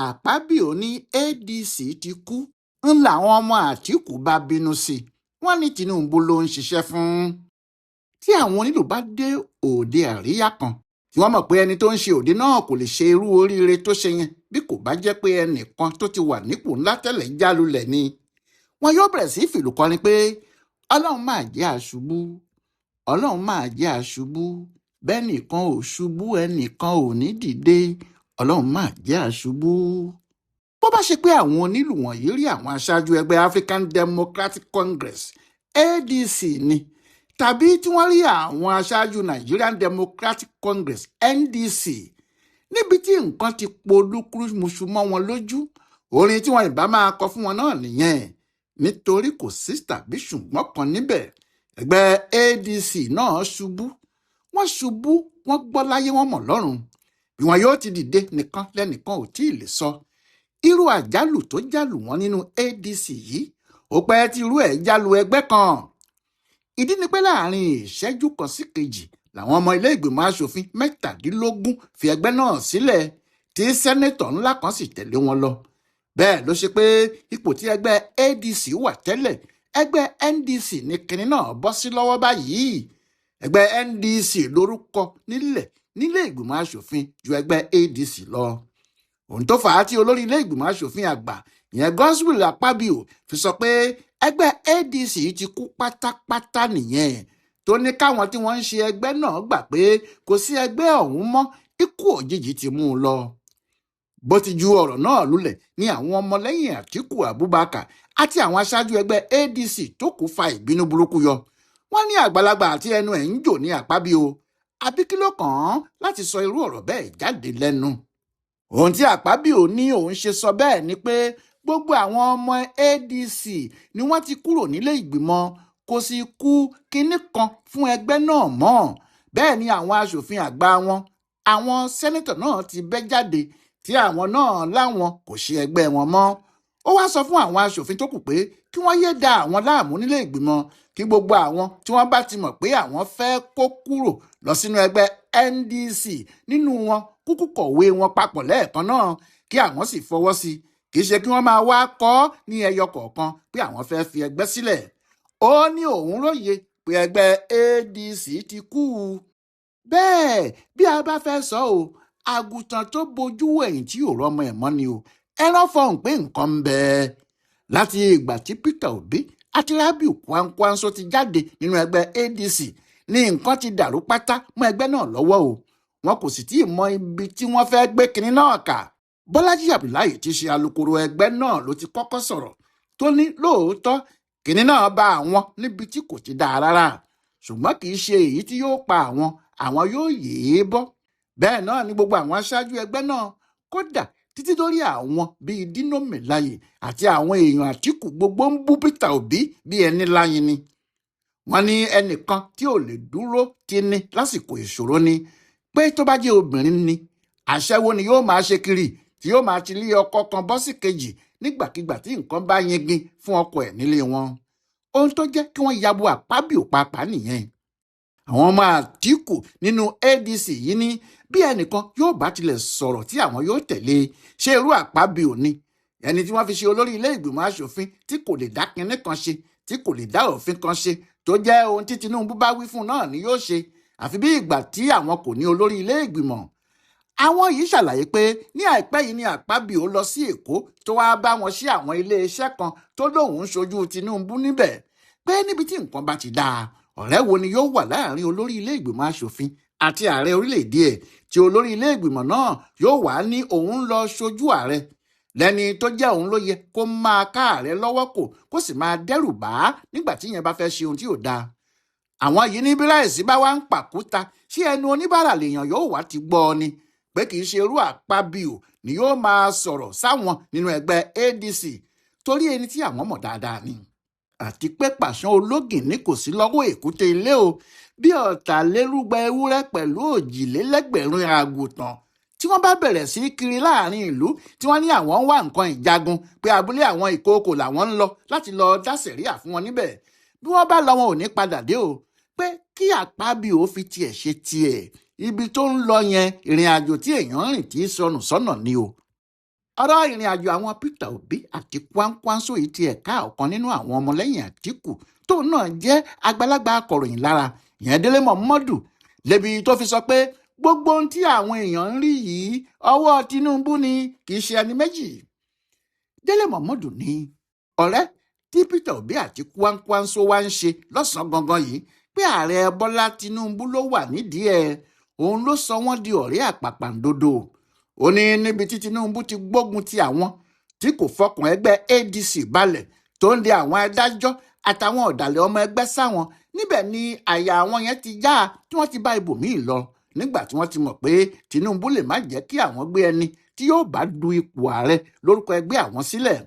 Akpabio ní ADC ti kú ń làwọn ọmọ Àtíkù bá bínú sí i. Wọ́n ní Tinubu ló ń ṣiṣẹ́ fún. Tí àwọn onílù bá dé òde àríyá kan tí wọ́n mọ̀ pé ẹni tó ń ṣe òde náà kò lè ṣe irú oríire tó ṣe yẹn bí kò bá jẹ́ pé ẹnìkan tó ti wà nípò ńlá tẹ́lẹ̀ jálulẹ̀ ni, wọn yóò bẹ̀rẹ̀ sí fìlù kọrin pé ọlọ́run máa jẹ́ àṣubú, ọlọ́run máa jẹ́ àṣubú, bẹ́ẹ̀ nìkan ò ṣubú ẹnìkan ò ní dìde, ọlọ́run máa jẹ́ àṣubú. Bó bá ṣe pé àwọn onílù wọ̀nyí rí àwọn aṣáájú ẹgbẹ́ African Democratic Congress ADC ni, tàbí tí wọ́n rí àwọn aṣáájú Nigerian Democratic Congress NDC, níbi tí nǹkan ti polúkúrúmuṣu mọ́ wọn lójú, orin tí wọn ìbá máa kọ fún wọn náà nìyẹn, nítorí kò sí tàbí ṣùgbọ́n kan níbẹ̀. Ẹgbẹ́ ADC náà ṣubú, wọ́n gbọ́ láyé wọn mọ̀ lọ́run. Bí wọn yóò ti dìde nìkan lẹ́nìkan ò tí ì lè sọ. Irú àjálù tó jálù wọn nínú ADC yìí ó pẹ́ tí irú ẹ̀ jálù ẹgbẹ́ kan. Ìdí ni pé láàrin ìṣẹ́jú kan sí kejì làwọn ọmọ ilé ìgbìmọ̀ aṣòfin 17 fi ẹgbẹ́ náà sílẹ̀, tí sẹ́nẹ́tọ̀ ńlá kan sì tẹ̀lé wọn lọ. Bẹ́ẹ̀ ló ṣe pé ipò tí ẹgbẹ́ ADC wà tẹ́lẹ̀, ẹgbẹ́ NDC ní kinní náà bọ́ sí lọ́wọ́ báyìí. Ẹgbẹ́ NDC lórúkọ nílé ìgbìmọ̀ aṣòfin ju ẹgbẹ́ ADC lọ. Ohun tó fà á tí olórí ilé ìgbìmọ̀ aṣòfin àgbà ìyẹn Godswill Akpabio fi sọ pé ẹgbẹ́ ADC ti kú pátápátá nìyẹn, tó ní káwọn tí wọ́n ń ṣe ẹgbẹ́ náà gbà pé kò sí ẹgbẹ́ ọ̀hún mọ́, ikú òjijì ti mú un lọ. Bó ti ju ọ̀rọ̀ náà lulẹ̀ ní àwọn ọmọlẹ́yìn Àtíkù Abubakar àti àwọn aṣáájú ẹgbẹ́ ADC tó kù fa ìbínú burúkú yọ. Wọ́n ní àgbàlagbà àti ẹnu ẹ̀ ń jò ní Akpabio, àbí kí ló kàn án láti sọ irú ọ̀rọ̀ bẹ́ẹ̀ jáde lẹ́nu. Ohun tí Akpabio ní òun ṣe sọ bẹ́ẹ̀ ni pé gbogbo àwọn ọmọ ADC ni wọ́n ti kúrò nílé ìgbìmọ̀, kò sì kù kinní kan fún ẹgbẹ́ náà mọ́. Bẹ́ẹ̀ ni àwọn aṣòfin àgbà wọn, àwọn sẹ́nẹ́tọ̀ náà ti bẹ́ jáde tí àwọn náà láwọn kò ṣe ẹgbẹ́ wọn mọ́. Ó wá sọ fún àwọn aṣòfin tó kù pé kí wọ́n yéé da àwọn láàmú nílé ìgbìmọ̀, kí gbogbo àwọn tí wọ́n bá ti mọ̀ pé àwọn fẹ́ kó kúrò lọ sínú ẹgbẹ́ NDC nínú wọn kúkú kọ̀wé wọn papọ̀ lẹ́ẹ̀kan náà kí àwọn sì fọwọ́ sí i, kì í ṣe kí wọ́n máa wá kọ ní ẹyọ kọ̀ọ̀kan pé àwọn fẹ́ fi ẹgbẹ́ sílẹ̀. Ó ní òun róye pé ẹgbẹ́ ADC ti kú. Bẹ́ẹ̀ bí a bá fẹ́ sọ ọ́, àgùntàn tó bojú ẹ̀yìn tí ò rọ́mọ ẹ̀ mọ́ ni o, ẹran fọhùn pé nǹkan ń bẹ. Láti ìgbà tí Peter Obi àti Rabiu Kwankwanso ti jáde nínú ẹgbẹ́ ADC ní nǹkan ti dàrú pátá mọ́ ẹgbẹ́ náà lọ́wọ́ o. Wọn kò sì tí ì mọ ibi tí wọ́n fẹ́ gbé kinní náà kà. Bọ́lájí Abdullahi ti ṣe alukoro ẹgbẹ́ náà ló ti kọ́kọ́ sọ̀rọ̀, tó ní lóòótọ́ kinní náà bá àwọn níbi tí kò ti dáa rárá, ṣùgbọ́n kì í ṣe èyí tí yóò pa àwọn yóò yèé bọ́. Bẹ́ẹ̀ náà ni gbogbo àwọn aṣáájú ẹgbẹ́ náà, kódà títí dórí àwọn bíi Dino Melaye àti àwọn èèyàn Àtíkù gbogbo ń bú Peter Obi bí ẹni láyin ni. Wọ́n ní ẹnìkan tí ò lè dúró ti ní lásìkò ìṣòro ni, pé tó bá jẹ́ obìnrin ni aṣẹ́wó ni yóò máa ṣe kiri, tí yóò máa ti lé ọkọ kan bọ́ sí kejì nígbàkigbà tí nǹkan bá yingin fún ọkọ ẹ̀ nílé wọn. Ohun tó jẹ́ kí wọ́n yabo Akpabio pàápàá nìyẹn. Àwọn ọmọ Àtíkù nínú ADC yìí ní bí ẹnìkan yóò bá tilẹ̀ sọ̀rọ̀ tí àwọn yóò tẹ̀lé, ṣé irú Akpabio ni, ẹni tí wọ́n fi ṣe olórí ilé ìgbìmọ̀ aṣòfin tí kò lè dá kinní kan ṣe, tí kò lè dá òfin kan ṣe, tó jẹ́ ohun tí Tinubu bá wí fún náà ni yóò ṣe, àfi bí ìgbà tí àwọn kò ní olórí ilé ìgbìmọ̀. Àwọn yìí ṣàlàyé pé ní àìpẹ́ yìí ni Akpabio lọ sí Èkó tó wáá bá wọn sí àwọn iléeṣẹ́ kan tó lóun ń ṣojú Tinubu níbẹ̀, pé níbi tí nǹkan bá ti dáa, ọ̀rẹ́ wo ni yóò wà láàrin olórí ilé ìgbìmọ̀ aṣòfin àti ààrẹ orílẹ̀-èdè ẹ̀, tí olórí ilé ìgbìmọ̀ náà yóò wá ní òun lọ ṣojú ààrẹ, lẹ́ni tó jẹ́ òun ló yẹ kó máa ká ààrẹ lọ́wọ́ kó sì máa dẹ́rù bá nígbà tí yẹn bá fẹ́ ṣe ohun tí ò dáa. Àwọn yìí ní bí láìsí bá wá ń pàkúta sí ẹnu oníbàárà lèèyàn yóò wá ti gbọ́ ọ ni, pé kì í ṣe irú Akpabio ni yóò máa sọ̀rọ̀ sáwọn nínú ẹgbẹ́ ADC, torí ẹni tí àwọn mọ̀ dáadáa ni. Àti pé pàṣán ológin ní kò sí lọ́wọ́ èkúté ilé o, bí 200 ewúrẹ́ pẹ̀lú 2,000 àgùntàn tí wọ́n bá bẹ̀rẹ̀ sí kiri láàrin ìlú tí wọ́n ní àwọn ń wá nǹkan ìjagun, pé abúlé àwọn ìkookò làwọn ń lọ láti lọ dá sẹ̀ríà fún wọn níbẹ̀, bí wọ́n bá lọ wọn ò ní padà dé o, pé kí Akpabio fi tiẹ̀ ṣe tiẹ̀, ibi tó ń lọ yẹn ìrìn àjò tí èèyàn rìn tí sọnù sọ́nà ni o. ọ̀rọ̀ ìrìn àjò àwọn Peter Obi àti Kwankwanso yìí ti ẹ̀ka ọ̀kan nínú àwọn ọmọlẹ́yìn Àtíkù tóun náà jẹ́ àgbàlagbà akọ̀ròyìn lára ìyẹn Délé Mọ̀mọ́dù lébi tó fi sọ pé gbogbo ohun tí àwọn èèyàn ń rí yìí ọwọ́ Tinubu ni kì í ṣe ẹni méjì. Délé Mọ̀mọ́dù ní ọ̀rẹ́ tí Peter Obi àti Kwankwanso wá ń ṣe lọ́sàn-án gangan yìí pé ààrẹ Bọ́lá Tinubu ló wà nídìí ẹ̀ òun ló sọ wọ́n di ọ̀rẹ́ àpàpàǹdodo. Ó ní níbi tí Tinubu ti gbógun ti àwọn tí kò fọkàn ẹgbẹ́ ADC balẹ̀ tó ń de àwọn adájọ́ àtàwọn ọ̀dàlẹ̀ ọmọ ẹgbẹ́ sáwọn níbẹ̀ ni àyà àwọn yẹn ti já tí wọ́n ti bá ibòmíì lọ nígbà tí wọ́n ti mọ̀ pé Tinubu lè má jẹ́ kí àwọn gbé ẹni tí yóò bá du ipò ààrẹ lórúkọ ẹgbẹ́ àwọn sílẹ̀.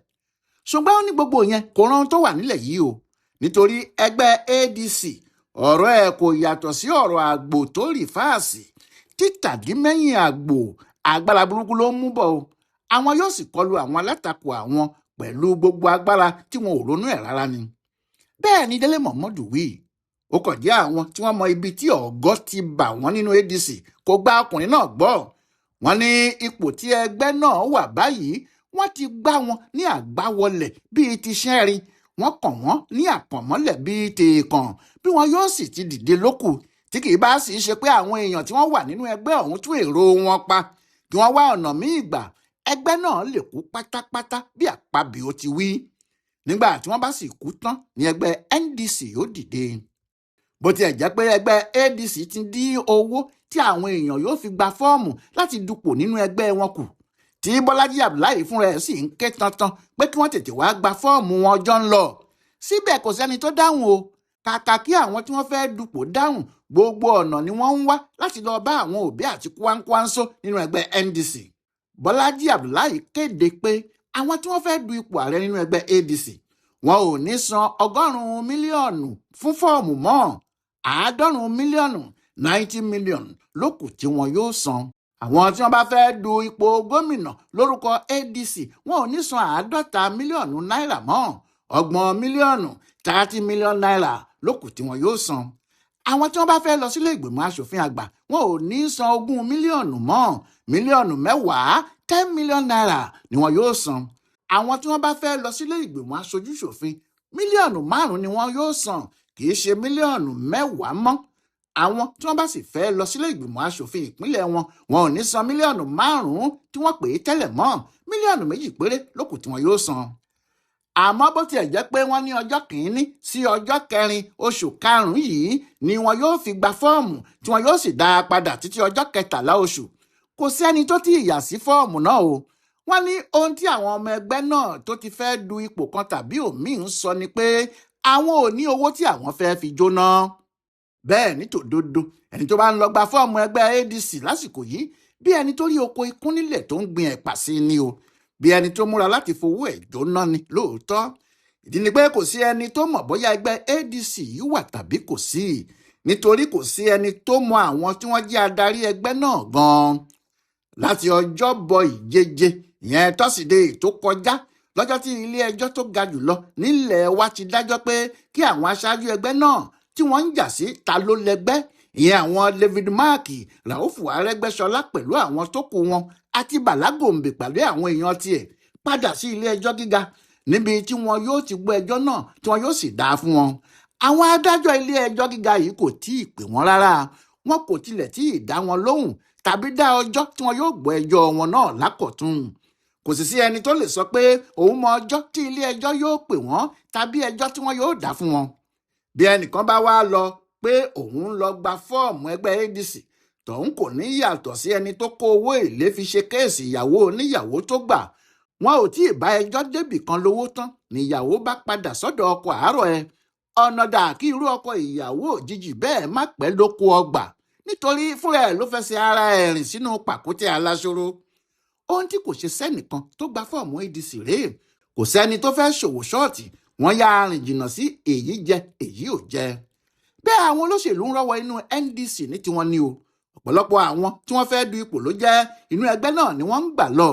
Ṣùgbọ́n ó ní gbogbo yẹn kò rán tó wà nílẹ̀ yìí o nítorí ẹgbẹ́ ADC ọ̀rọ̀ ẹ̀ kò yàtọ̀ sí ọ̀rọ̀ àgbò tó rì fáàsì títàdí mẹ́yìn àgbò agbára burúkú ló ń mú bọ̀ o. Àwọn yóò sì kọlu àwọn alátakò àwọn pẹ̀lú gbogbo agbára tí wọn ò ronú ẹ̀ rárá ni. Bẹ́ẹ̀ ni Délé Mọ̀mọ́dù wí ó kàn jẹ́ àwọn tí wọ́n mọ ibi tí ọ̀gọ́ ti bà wọ́n nínú ADC kò gba ọkùnrin náà gbọ́. Wọ́n ní ipò tí ẹgbẹ́ náà wà báyìí wọ́n ti gbá wọn ní àgbáwọlẹ̀ bíi ti ṣẹ́rin wọ́n kàn wọ́n ní àkànmọ́lẹ̀ bíi tèèkàn bí wọn yóò sì ti dìde lókù tí kì í bá sì ṣe pé àwọn èèyàn tí wọ́n wà nínú ẹgbẹ́ ọ̀hún tún èrò wọn pa kí wọ́n wá ọ̀nà míì gbà ẹgbẹ́ náà lè kú pátápátá bí Akpabio ti wí. Nígbà tí wọ́n bá sì kú tán ní ẹgbẹ́ NDC yóò dìde. Bó tiẹ̀ jẹ́ pé ẹgbẹ́ ADC ti dín owó tí àwọn èèyàn yóò fi gba fọ́ọ̀mù láti dupò nínú ẹgbẹ́ wọn kù tí Bọ́lájí Abdullahi fúnra ẹ̀ sì ń ké tantan pé kí wọ́n tètè wá gba fọ́ọ̀mù wọn ọjọ́ ń lọ. Síbẹ̀ kò sẹ́ni tó dáhùn o kàkà kí àwọn tí wọ́n fẹ́ dupò dáhùn gbogbo ọ̀nà ni wọ́n ń wá láti lọ bá àwọn Obi àti Kwankwanso nínú ẹgbẹ́ NDC. Bọ́lájí Abdullahi kéde pé àwọn tí wọ́n fẹ́ du ipò ààrẹ nínú ẹgbẹ́ ADC wọn ò ní san 100 mílíọ̀nù fún fọ́ọ̀mù mọ́ 90 mílíọ̀nù 90 mílíọ̀nù lókù tí wọn yóò san. Àwọn tí wọ́n bá fẹ́ du ipò gómìnà lórúkọ ADC wọn ò ní san 50 mílíọ̀nù náírà mọ́ 30 mílíọ̀nù 30 mílíọ̀nù náírà lókù tí wọn yóò san. Àwọn tí wọ́n bá fẹ́ lọ sílé ìgbìmọ̀ aṣòfin àgbà wọn ò ní san 20 mílíọ̀nù mọ́ mílíọ̀nù 10 10 mílíọ̀nù náírà ni wọn yóò san. Àwọn tí wọ́n bá fẹ́ lọ sílé ìgbìmọ̀ aṣojú-ṣòfin mílíọ̀nù 5 ni wọn yóò san kì í ṣe mílíọ̀nù 10 mọ́. Àwọn tí wọ́n bá sì fẹ́ lọ sílé ìgbìmọ̀ aṣòfin ìpínlẹ̀ wọn wọn ò ní san mílíọ̀nù 5 tí wọ́n pè é tẹ́lẹ̀ mọ́ mílíọ̀nù 2 péré lókù tí wọn yóò san. Àmọ́ bó tiẹ̀ jẹ́ pé wọ́n ní ọjọ́ 1 sí ọjọ́ 4 oṣù karùn-ún yìí ni wọn yóò fi gba fọ́ọ̀mù tí wọn yóò sì dá a padà títí ọjọ́ 13 oṣù kò sẹ́ni tó ti yà sí fọ́ọ̀mù náà o. Wọ́n ní ohun tí àwọn ọmọ ẹgbẹ́ náà tó ti fẹ́ du ipò kan tàbí òmíì ń sọ ni pé àwọn ò ní owó tí àwọn fẹ́ fi jóná. Bẹ́ẹ̀ ní tòdodo ẹni tó bá ń lọ gba fọ́ọ̀mù ẹgbẹ́ ADC lásìkò yìí bí ẹni tó rí oko ikún nílẹ̀ tó ń gbin ẹ̀pà sí ni o bí ẹni tó múra láti fowó ẹ̀ jóná ni lóòótọ́. Ìdí ni pé kò sí ẹni tó mọ̀ bóyá ẹgbẹ́ ADC yìí wà tàbí kò sí nítorí kò sí ẹni tó mọ àwọn tí wọ́n jẹ́ adarí ẹgbẹ́ náà gan-an. Láti Ọjọ́bọ̀ Ìjeje ìyẹn tọ́sídẹ̀ẹ́ tó kọjá lọ́jọ́ tí ilé ẹjọ́ tó ga jùlọ nílẹ̀ wa ti dájọ́ pé kí àwọn aṣáájú ẹgbẹ́ náà tí wọ́n ń jà sí ta ló lẹ́gbẹ́ ìyẹn àwọn David Mark Raufu Arẹ́gbẹ́ṣọlá pẹ̀lú àwọn tó kù wọn àti Bàlá Gòǹbè pẹ̀lú àwọn èèyàn tiẹ̀ padà sí ilé ẹjọ́ gíga níbi tí wọn yóò ti gbọ́ ẹjọ́ náà tí wọn yóò sì dá fún wọn. Àwọn adájọ́ ilé ẹjọ́ gíga yìí kò tí ì pè wọ́n rárá wọn kò tilẹ̀ tí ì dá wọn lóhùn tàbí dá ọjọ́ tí wọn yóò gbọ́ ẹjọ́ wọn náà lákọ̀tún. Kò sì sí ẹni tó lè sọ pé òun mọ ọjọ́ tí ilé ẹjọ́ yóò pè wọ́n tàbí ẹjọ́ tí wọn yóò dá fún wọn. Bí ẹnìkan bá wá lọ pé òun lọ gba fọ́ọ̀mù ẹgbẹ́ ADC tòun kò ní yàtọ̀ sí ẹni tó kó owó èlé fi ṣe kéèsì ìyàwó oníyàwó tó gbà. Wọn ò tí ì bá ẹjọ́ débì kan lówó tán níyàwó bá padà sọ́dọ̀ ọkọ àárọ̀ ẹ̀. Ọ̀nà dà kí irú ọkọ ìyàwó òjijì bẹ́ẹ̀ má pẹ́ lóko ọgbà nítorí fúnra ẹ̀ ló fẹsẹ̀ ara ẹ̀ rìn sínú pàkúté aláṣọrò. Ohun tí kò ṣe sẹ́nìkan tó gba fọ́ọ̀mù ADC rèé kò sẹ́ni tó fẹ́ ṣòwò ṣọ́ọ̀tì wọ́n yá rìn jìnnà sí èyí jẹ èyí ò jẹ. Bẹ́ẹ̀ àwọn olóṣèlú ń rọ́wọ́ inú NDC ní tiwọn ni o. Ọ̀pọ̀lọpọ̀ àwọn tí wọ́n fẹ́ du ipò ló jẹ́ inú ẹgbẹ́ náà ni wọ́n ń gbà lọ.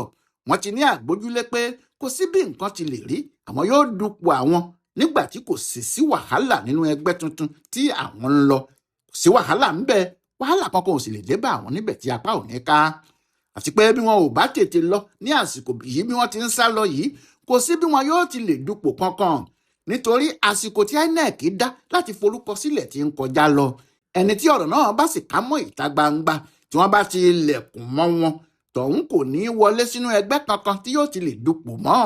Wọ́n ti ní àgbójúlé pé kò sí bí nǹkan ti lè rí àwọn yóò dupò àwọn nígbà tí kò sí wàhálà nínú ẹgbẹ́ tuntun tí àwọn ń lọ. Kò sí wàhálà ń bẹ wàhálà kankan ò sì lè dé bá àwọn níbẹ̀ tí apá ò ní ká. àti pé bí wọn ò bá tètè lọ ní àsìkò yìí bí wọ́n ti ń sá lọ yìí kò sí bí wọn yóò ti lè dupò kankan nítorí àsìkò tí INEC dá láti forúkọ sílẹ̀ ti ń kọjá lọ. Ẹni tí ọ̀rọ̀ náà bá sì ká mọ́ ìta gbangba tí wọ́n bá ti ilẹ̀kùn mọ́ wọn tọ̀hún kò ní í wọlé sínú ẹgbẹ́ kankan tí yóò ti lè dupò mọ́.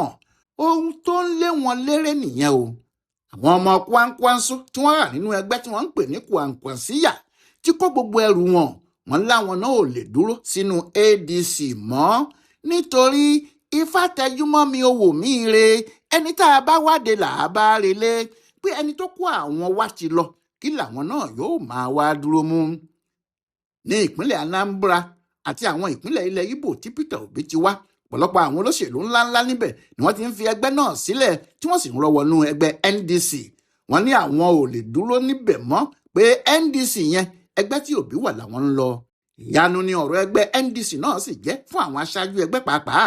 Ohun tó ń lé wọn léré nìyẹn o. Àwọn ọmọ Kwankwanso tí wọ́n rà nínú ẹgbẹ́ tí wọ́n ń pè ní Kwankwansiya tí kó gbogbo ẹrù wọn láwọn náà ò lè dúró sínú ADC mọ́ nítorí ifá tẹjúmọ́ mi owó mi re ẹni tá a bá wáde là á bá relé pé ẹni tó kó àwọn wá ti lọ kí làwọn náà yóò máa wá dúró mú. Ní ìpínlẹ̀ Anambra àti àwọn ìpínlẹ̀ ilẹ̀ Ìgbò tí Peter Obi ti wá ọ̀pọ̀lọpọ̀ àwọn olóṣèlú ńláńlá níbẹ̀ ni wọ́n ti ń fi ẹgbẹ́ náà sílẹ̀ tí wọ́n sì ń rọ́wọ́nú ẹgbẹ́ NDC. Wọ́n ní àwọn ò lè dúró níbẹ̀ mọ́ pé NDC yẹn ẹgbẹ́ tí Obi wà làwọn ń lọ. Ìyanu ni ọ̀rọ̀ ẹgbẹ́ NDC náà sì jẹ́ fún àwọn aṣáájú ẹgbẹ́ pàápàá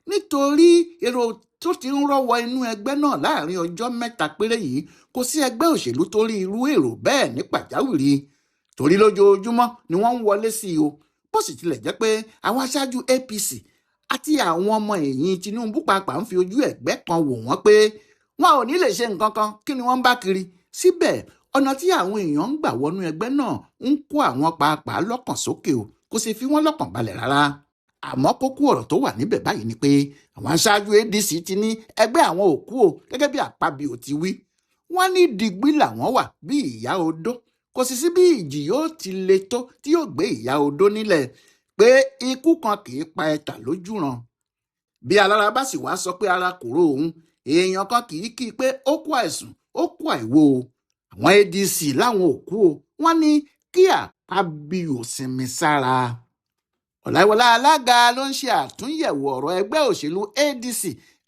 nítorí èrò tó ti ń rọ́wọ́ inú ẹgbẹ́ náà láàrin ọjọ́ mẹ́ta péré yìí kò sí ẹgbẹ́ òṣèlú tó rí irú èrò bẹ́ẹ̀ ní pàjáwìrì torí lójoojúmọ́ ni wọ́n ń wọlé sí i o. Bó sì tilẹ̀ jẹ́ pé àwọn aṣáájú APC àti àwọn ọmọ ẹ̀yìn Tinubu pàápàá ń fi ojú ẹ̀gbẹ́ kan wò wọ́n pé wọn ò ní lè ṣe nǹkan kan kí ni wọ́n ń bá kiri. Síbẹ̀ ọ̀nà tí àwọn èèyàn ń gbà wọnú ẹgbẹ́ náà ń kó àwọn pàápàá lọ́kàn sókè o kò sì fi wọ́n lọ́kàn balẹ̀ rárá. Àmọ́ kókó ọ̀rọ̀ tó wà níbẹ̀ báyìí ni pé àwọn aṣáájú ADC ti ní ẹgbẹ́ àwọn ò kú o gẹ́gẹ́ bí Akpabio ti wí. Wọ́n ní digbí làwọn wà bí ìyá odó kò sì sí bí ìjì yóò ti le tó tí yóò gbé ìyá odó nílẹ̀ pé ikú kan kì í pa ẹ̀tà lójúran. Bí alára bá sì wá sọ pé ara kòró òun èèyàn kan kì í kí i pé ó kú àìsùn ó kú àìwo o. Àwọn ADC láwọn ò kú o wọ́n ní kí Akpabio sinmi sára. Ọláìwọlá alága ló ń ṣe àtúnyẹ̀wò ọ̀rọ̀ ẹgbẹ́ òṣèlú ADC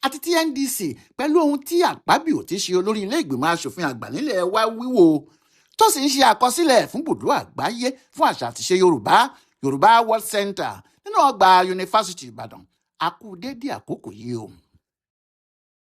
àti ti NDC pẹ̀lú ohun tí Akpabio ti ṣe olórí ilé ìgbìmọ̀ asòfin àgbà nílẹ̀ wa wíwò tó sì ń ṣe àkọsílẹ̀ fún bùdó àgbáyé fún àṣà àti ṣe Yorùbá World Center nínú ọgbà yunifásitì Ìbàdàn. A kú dédé àkókò yìí o.